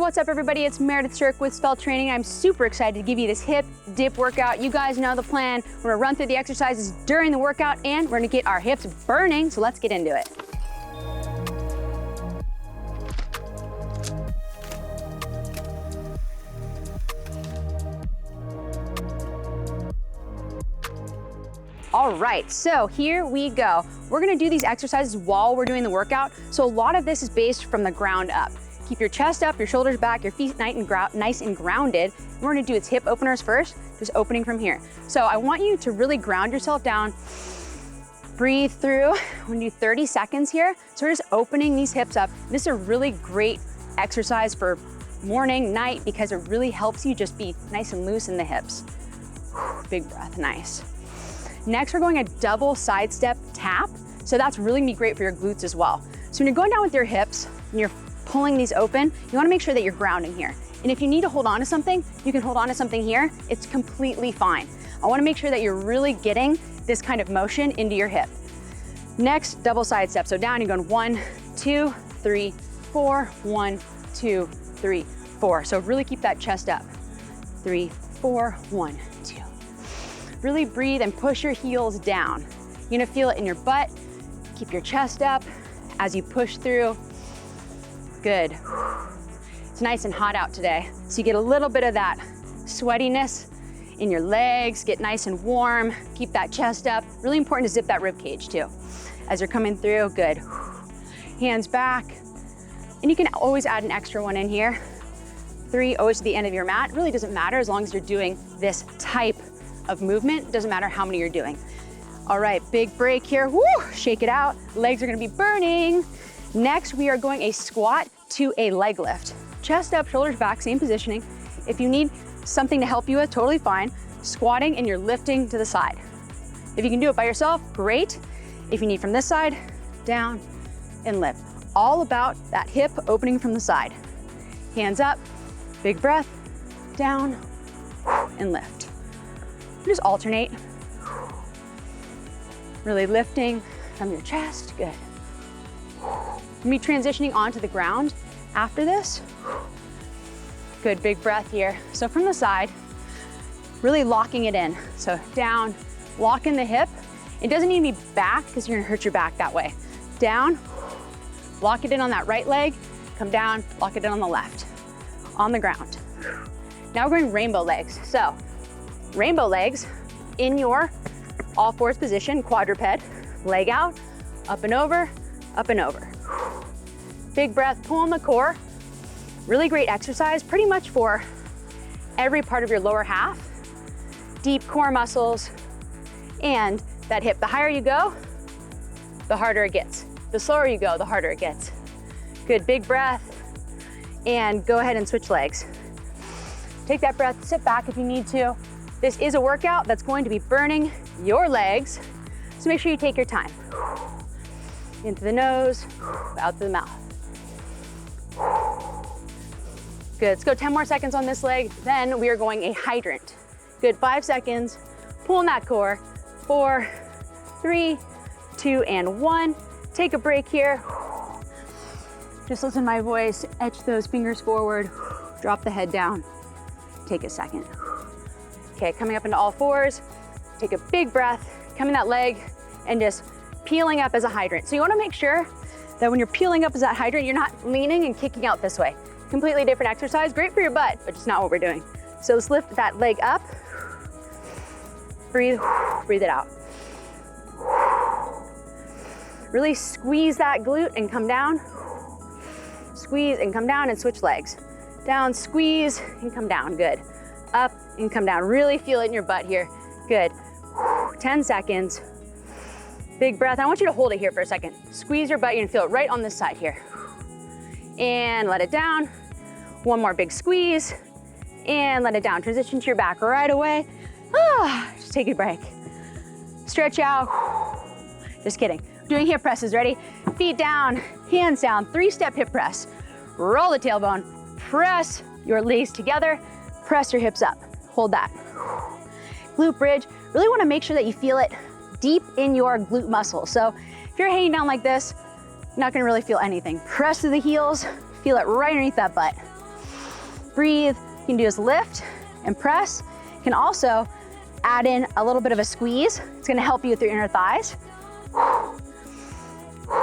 What's up everybody? It's Meredith Shirk with Spell Training. I'm super excited to give you this hip dip workout. You guys know the plan. We're gonna run through the exercises during the workout and we're gonna get our hips burning, so let's get into it. All right, so here we go. We're gonna do these exercises while we're doing the workout. So a lot of this is based from the ground up. Keep your chest up, your shoulders back, your feet nice and grounded. We're gonna do its hip openers first, just opening from here. So I want you to really ground yourself down, breathe through. We're gonna do 30 seconds here. So we're just opening these hips up. This is a really great exercise for morning, night, because it really helps you just be nice and loose in the hips. Big breath, nice. Next, we're going a double side step tap. So that's really gonna be great for your glutes as well. So when you're going down with your hips and you're pulling these open, you wanna make sure that you're grounding here. And if you need to hold on to something, you can hold on to something here. It's completely fine. I wanna make sure that you're really getting this kind of motion into your hip. Next, double side step. So down, you're going 1, 2, 3, 4, 1, 2, 3, 4. So really keep that chest up. 3, 4, 1, 2. Really breathe and push your heels down. You're gonna feel it in your butt. Keep your chest up as you push through. Good. It's nice and hot out today, so you get a little bit of that sweatiness in your legs, get nice and warm, keep that chest up. Really important to zip that rib cage too. As you're coming through, good. Hands back, and you can always add an extra one in here. 3, always to the end of your mat. It really doesn't matter as long as you're doing this type of movement. Doesn't matter how many you're doing. All right, big break here. Woo, shake it out. Legs are gonna be burning. Next, we are going a squat to a leg lift. Chest up, shoulders back, same positioning. If you need something to help you with, totally fine. Squatting and you're lifting to the side. If you can do it by yourself, great. If you need from this side, down and lift. All about that hip opening from the side. Hands up, big breath, down and lift. Just alternate. Really lifting from your chest, good. You'll be transitioning onto the ground after this. Good, big breath here. So from the side, really locking it in. So down, lock in the hip. It doesn't need to be back because you're gonna hurt your back that way. Down, lock it in on that right leg, come down, lock it in on the left, on the ground. Now we're going rainbow legs. So rainbow legs in your all fours position, quadruped, leg out, up and over, up and over. Big breath, pull on the core. Really great exercise, pretty much for every part of your lower half. Deep core muscles and that hip. The higher you go, the harder it gets. The slower you go, the harder it gets. Good, big breath, and go ahead and switch legs. Take that breath, sit back if you need to. This is a workout that's going to be burning your legs, so make sure you take your time. Into the nose, out through the mouth. Good, let's go 10 more seconds on this leg, then we are going a hydrant. Good, 5 seconds, pull in that core. 4, 3, 2, and 1. Take a break here. Just listen to my voice, etch those fingers forward, drop the head down. Take a second. Okay, coming up into all fours, take a big breath, come in that leg, and just peeling up as a hydrant. So you wanna make sure that when you're peeling up as that hydrant, you're not leaning and kicking out this way. Completely different exercise, great for your butt, but just not what we're doing. So let's lift that leg up, breathe, breathe it out. Really squeeze that glute and come down. Squeeze and come down and switch legs. Down, squeeze and come down, good. Up and come down, really feel it in your butt here. Good, 10 seconds. Big breath, I want you to hold it here for a second. Squeeze your butt, you're gonna feel it right on this side here. And let it down. One more big squeeze, and let it down. Transition to your back right away. Just take a break. Stretch out. Just kidding. Doing hip presses, ready? Feet down, hands down, 3-step hip press. Roll the tailbone, press your legs together, press your hips up. Hold that. Glute bridge, really wanna make sure that you feel it deep in your glute muscle. So if you're hanging down like this, you're not gonna really feel anything. Press through the heels, feel it right underneath that butt. breathe. You can do is lift and press. You can also add in a little bit of a squeeze. It's gonna help you with your inner thighs.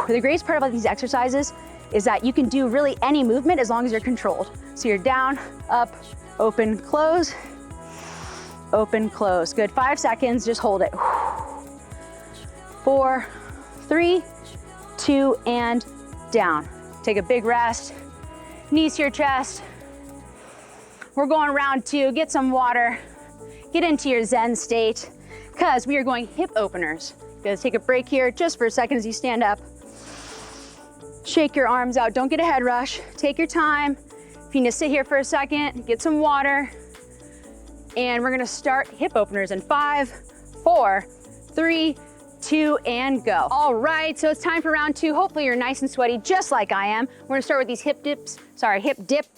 The greatest part about these exercises is that you can do really any movement as long as you're controlled. So you're down, up, open, close, open, close. Good, 5 seconds, just hold it. 4, 3, 2, and down. Take a big rest, knees to your chest. We're going round 2, get some water, get into your Zen state, because we are going hip openers. Gonna take a break here just for a second as you stand up. Shake your arms out, don't get a head rush. Take your time. If you need to sit here for a second, get some water. And we're gonna start hip openers in 5, 4, 3, 2, and go. All right, so it's time for round 2. Hopefully you're nice and sweaty, just like I am. We're gonna start with these hip dip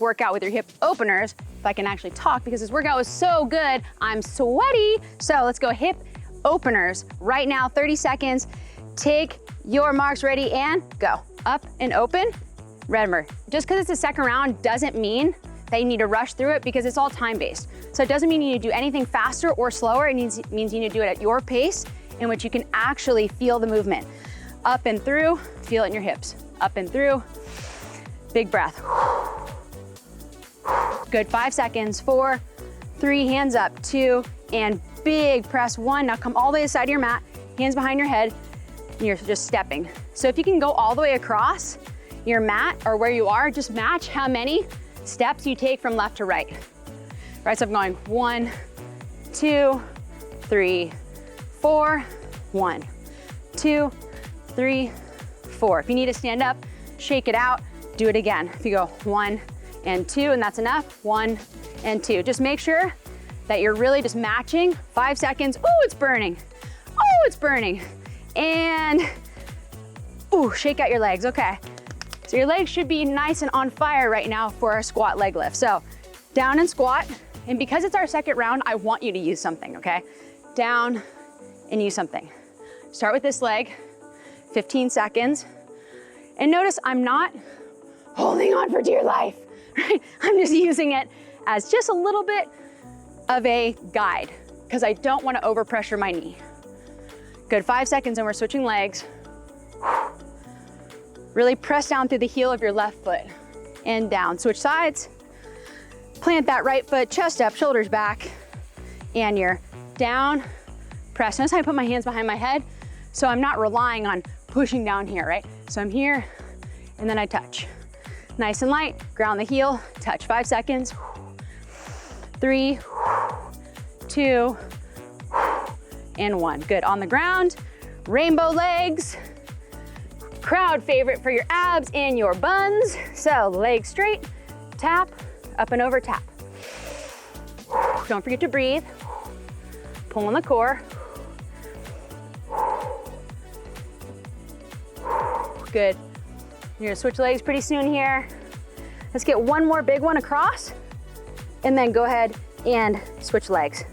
workout with your hip openers. If I can actually talk, because this workout was so good, I'm sweaty. So let's go hip openers right now, 30 seconds. Take your marks, ready, and go. Up and open. Remember, just because it's the second round doesn't mean that you need to rush through it, because it's all time-based. So it doesn't mean you need to do anything faster or slower. It means you need to do it at your pace, in which you can actually feel the movement. Up and through, feel it in your hips. Up and through, big breath. Good, 5 seconds. 4, 3, hands up, 2, and big press. 1, now come all the way to the side of your mat, hands behind your head, and you're just stepping. So if you can go all the way across your mat or where you are, just match how many steps you take from left to right. Right, so I'm going 1, 2, 3, 4, 1, 2, 3, 4. If you need to stand up, shake it out, do it again. If you go 1 and 2, and that's enough, 1 and 2. Just make sure that you're really just matching. 5 seconds, oh, it's burning. Oh, it's burning. And, ooh, shake out your legs, okay. So your legs should be nice and on fire right now for our squat leg lift. So down and squat, and because it's our second round, I want you to use something, okay? Down and use something. Start with this leg, 15 seconds. And notice I'm not holding on for dear life, right? I'm just using it as just a little bit of a guide, because I don't want to overpressure my knee. Good, 5 seconds, and we're switching legs. Really press down through the heel of your left foot and down. Switch sides. Plant that right foot, chest up, shoulders back, and you're down, press. Notice how I put my hands behind my head, so I'm not relying on pushing down here, right? So I'm here, and then I touch. Nice and light, ground the heel, touch. 5 seconds. 3, 2, and 1. Good, on the ground, rainbow legs. Crowd favorite for your abs and your buns. So legs straight, tap, up and over, tap. Don't forget to breathe. Pull on the core. Good. You're gonna switch legs pretty soon here. Let's get one more big one across, and then go ahead and switch legs.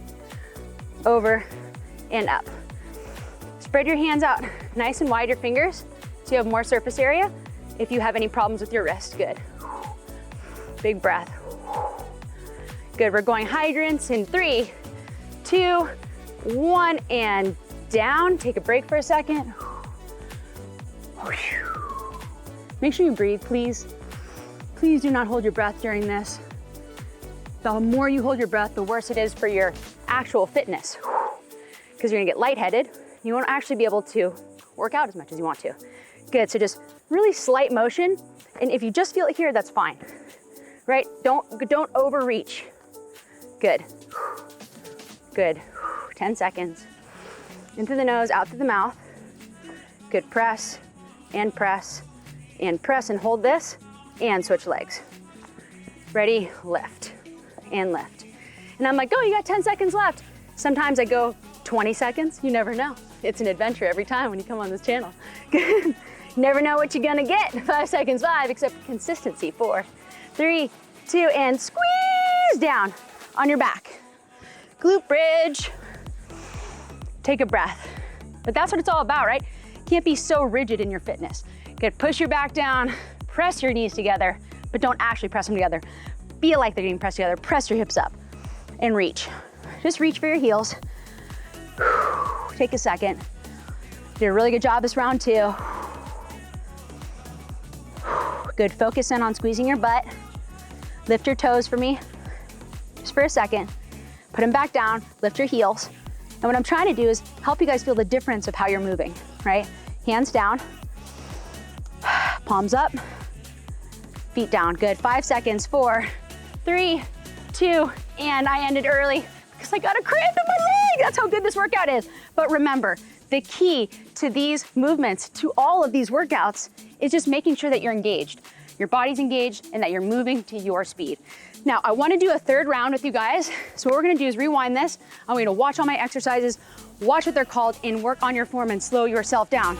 Over and up. Spread your hands out nice and wide, your fingers, so you have more surface area. If you have any problems with your wrist, good. Big breath. Good, we're going hydrants in 3, 2, 1, and down. Take a break for a second. Make sure you breathe, please. Please do not hold your breath during this. The more you hold your breath, the worse it is for your actual fitness, because you're gonna get lightheaded. You won't actually be able to work out as much as you want to. Good, so just really slight motion, and if you just feel it here, that's fine, right? Don't overreach. Good, good. 10 seconds. In through the nose, out through the mouth. Good, press, and press, and press, and hold this, and switch legs. Ready, lift, and lift. And I'm like, oh, you got 10 seconds left. Sometimes I go 20 seconds, you never know. It's an adventure every time when you come on this channel. You never know what you're gonna get. 5 seconds, 5, except consistency. 4, 3, 2, and squeeze down on your back. Glute bridge. Take a breath. But that's what it's all about, right? Can't be so rigid in your fitness. Good, push your back down, press your knees together, but don't actually press them together. feel like they're getting pressed together, press your hips up and reach. Just reach for your heels. Take a second. Did a really good job this round too. Good, focus in on squeezing your butt. Lift your toes for me, just for a second. Put them back down, lift your heels. And what I'm trying to do is help you guys feel the difference of how you're moving, right? Hands down, palms up, feet down. Good, 5 seconds, 4, 3, 2, and I ended early because I got a cramp in my leg. That's how good this workout is. But remember, the key to these movements, to all of these workouts, is just making sure that you're engaged. Your body's engaged and that you're moving to your speed. Now, I wanna do a third round with you guys. So what we're gonna do is rewind this. I'm gonna watch all my exercises, watch what they're called, and work on your form and slow yourself down.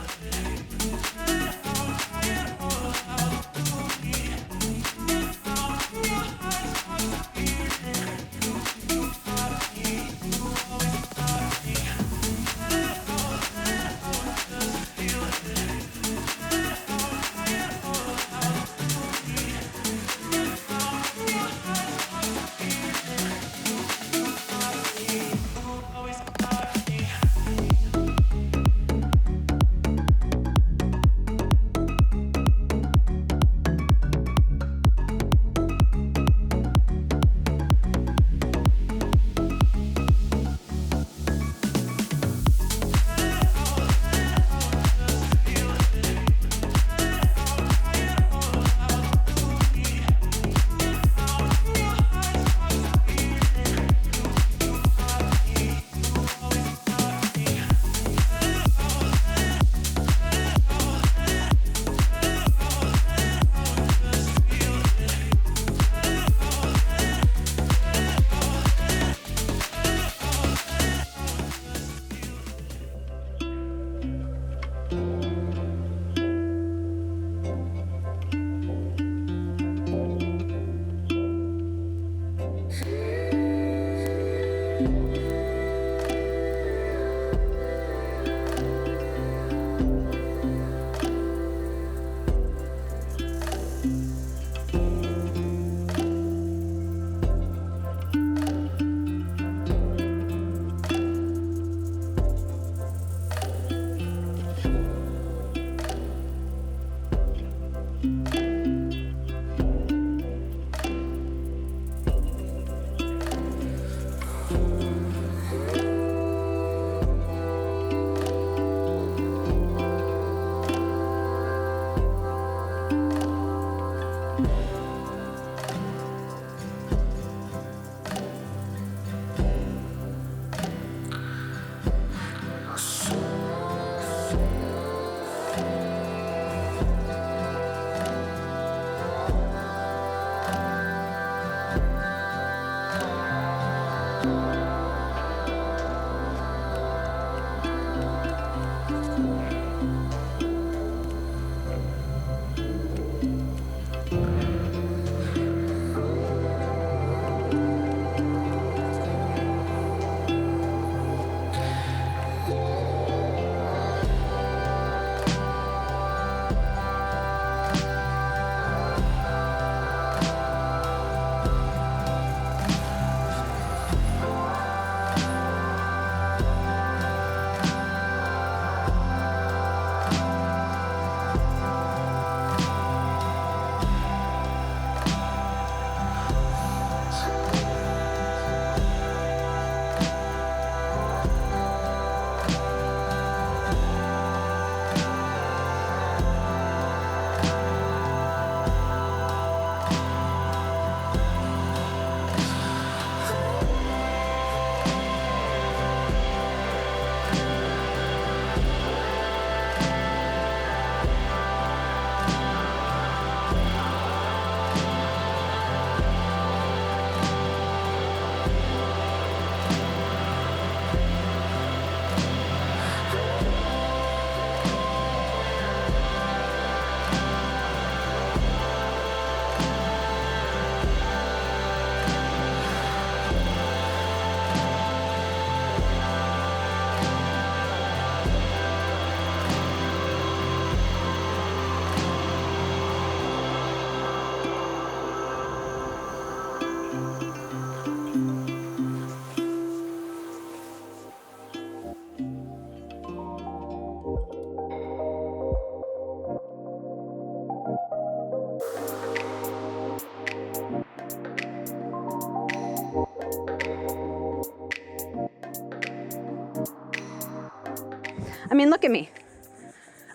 I mean, look at me.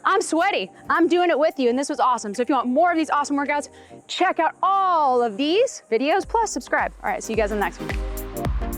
I'm sweaty. I'm doing it with you, and this was awesome. So if you want more of these awesome workouts, check out all of these videos, plus subscribe. All right, see you guys in the next one.